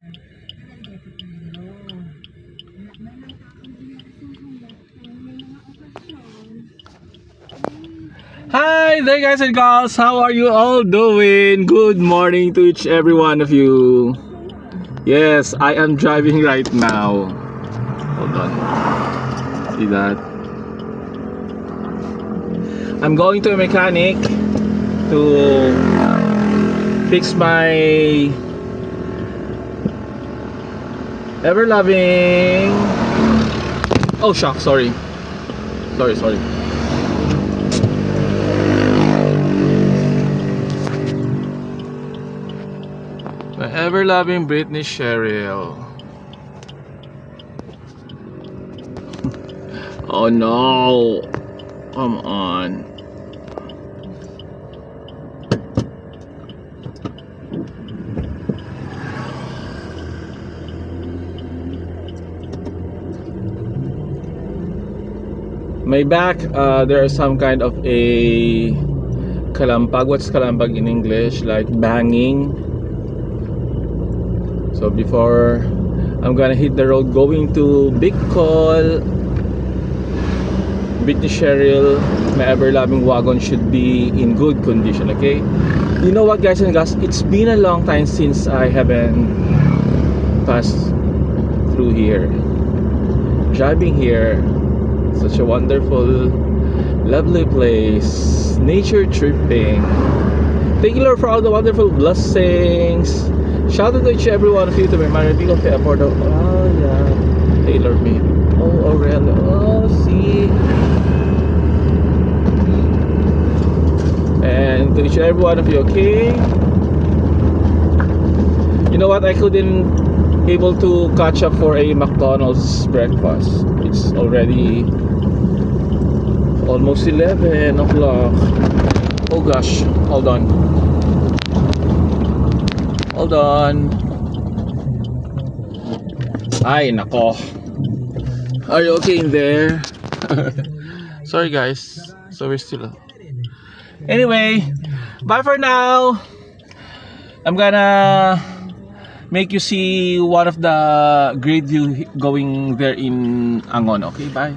Hi there guys and girls, how are you all doing? Good morning to each every one of you. Yes, I am driving right now. Hold on. See that? I'm going to a mechanic to fix my ever loving. Oh shock, sorry. Sorry. My ever-loving Britney Cheryl. Oh no! Come on. My back, there is some kind of a kalampag. What's kalampag in English? Like banging. So before I'm gonna hit the road going to Bicol, Britney Cheryl, my ever-loving wagon should be in good condition, okay? You know what guys and girls, it's been a long time since I haven't passed through here. Driving here, such a wonderful, lovely place, nature tripping. Thank you Lord for all the wonderful blessings. Shout out to each every one of you to my Maribel of Airport. Oh yeah, Taylor me. Oh Aurelio. Oh see. And to each and every one of you, okay? You know what? I couldn't able to catch up for a McDonald's breakfast. It's already almost 11 o'clock. Oh gosh, hold on. Hold on. Ay, nako. Are you okay in there? Sorry guys. So we're still. Anyway, bye for now. I'm gonna make you see one of the great view going there in Angon. Okay, bye.